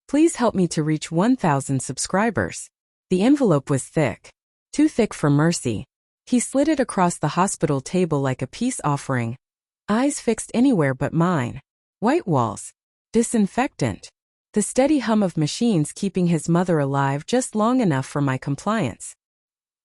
Please help me to reach 1,000 subscribers. The envelope was thick. Too thick for Mercy. He slid it across the hospital table like a peace offering. Eyes fixed anywhere but mine. White walls. Disinfectant. The steady hum of machines keeping his mother alive just long enough for my compliance.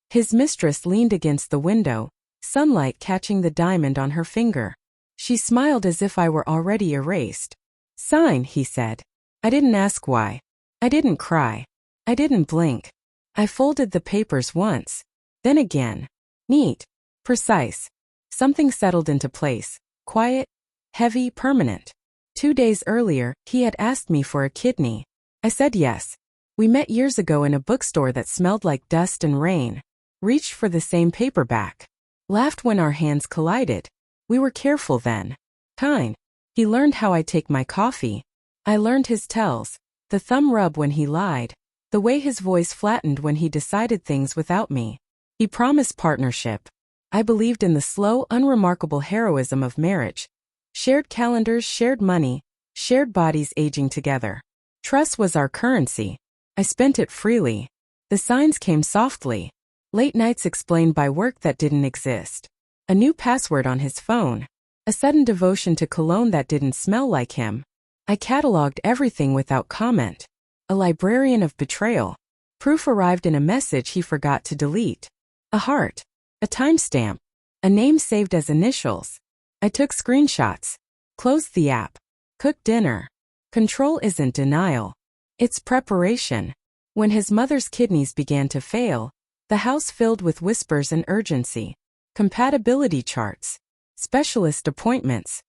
His mistress leaned against the window, sunlight catching the diamond on her finger. She smiled as if I were already erased. Sign, he said. I didn't ask why. I didn't cry. I didn't blink. I folded the papers once. Then again. Neat. Precise. Something settled into place. Quiet. Heavy, permanent. 2 days earlier, he had asked me for a kidney. I said yes. We met years ago in a bookstore that smelled like dust and rain. Reached for the same paperback. Laughed when our hands collided. We were careful then. Kind. He learned how I take my coffee. I learned his tells. The thumb rub when he lied. The way his voice flattened when he decided things without me. He promised partnership. I believed in the slow, unremarkable heroism of marriage. Shared calendars, shared money, shared bodies aging together. Trust was our currency. I spent it freely. The signs came softly. Late nights explained by work that didn't exist. A new password on his phone. A sudden devotion to cologne that didn't smell like him. I cataloged everything without comment. A librarian of betrayal. Proof arrived in a message he forgot to delete. A heart. A timestamp. A name saved as initials. I took screenshots. Closed the app. Cooked dinner. Control isn't denial. It's preparation. When his mother's kidneys began to fail, the house filled with whispers and urgency. Compatibility charts. Specialist appointments.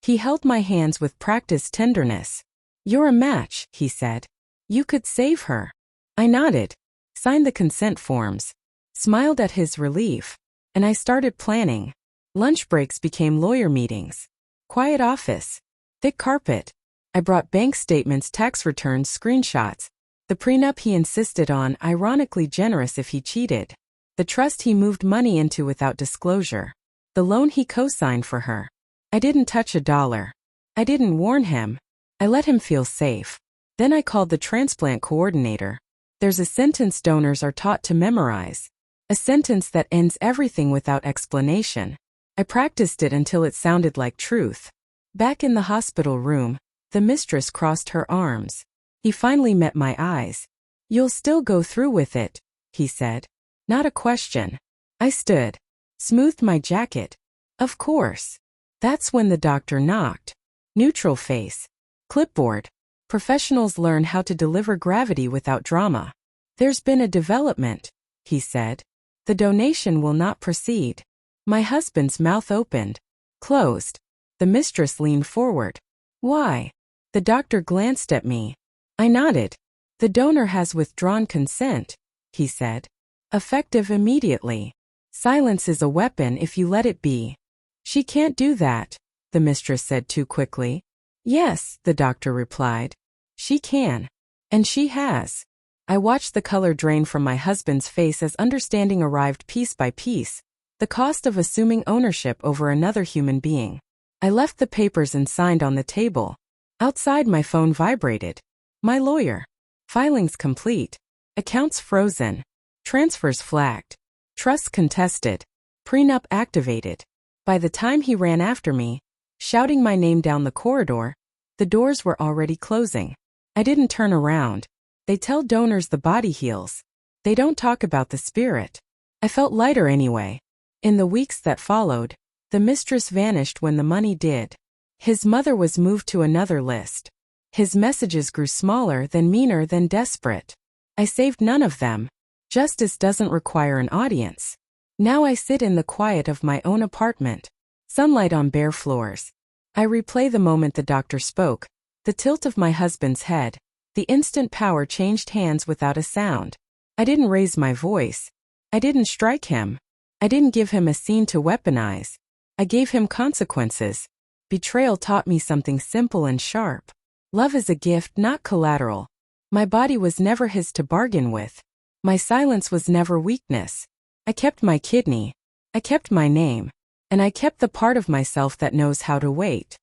He held my hands with practiced tenderness. You're a match, he said. You could save her. I nodded. Signed the consent forms. Smiled at his relief. And I started planning. Lunch breaks became lawyer meetings. Quiet office. Thick carpet. I brought bank statements, tax returns, screenshots. The prenup he insisted on, ironically generous if he cheated. The trust he moved money into without disclosure. The loan he co-signed for her. I didn't touch a dollar. I didn't warn him. I let him feel safe. Then I called the transplant coordinator. There's a sentence donors are taught to memorize. A sentence that ends everything without explanation. I practiced it until it sounded like truth. Back in the hospital room, the mistress crossed her arms. He finally met my eyes. You'll still go through with it, he said. Not a question. I stood. Smoothed my jacket. Of course. That's when the doctor knocked. Neutral face. Clipboard. Professionals learn how to deliver gravity without drama. There's been a development, he said. The donation will not proceed. My husband's mouth opened. Closed. The mistress leaned forward. Why? The doctor glanced at me. I nodded. The donor has withdrawn consent, he said. Effective immediately. Silence is a weapon if you let it be. She can't do that, the mistress said too quickly. Yes, the doctor replied. She can. And she has. I watched the color drain from my husband's face as understanding arrived piece by piece. The cost of assuming ownership over another human being. I left the papers and signed on the table. Outside my phone vibrated. My lawyer. Filings complete. Accounts frozen. Transfers flagged. Trusts contested. Prenup activated. By the time he ran after me, shouting my name down the corridor, the doors were already closing. I didn't turn around. They tell donors the body heals. They don't talk about the spirit. I felt lighter anyway. In the weeks that followed, the mistress vanished when the money did. His mother was moved to another list. His messages grew smaller, then meaner, then desperate. I saved none of them. Justice doesn't require an audience. Now I sit in the quiet of my own apartment. Sunlight on bare floors. I replay the moment the doctor spoke. The tilt of my husband's head. The instant power changed hands without a sound. I didn't raise my voice. I didn't strike him. I didn't give him a scene to weaponize. I gave him consequences. Betrayal taught me something simple and sharp. Love is a gift, not collateral. My body was never his to bargain with. My silence was never weakness. I kept my kidney. I kept my name. And I kept the part of myself that knows how to wait.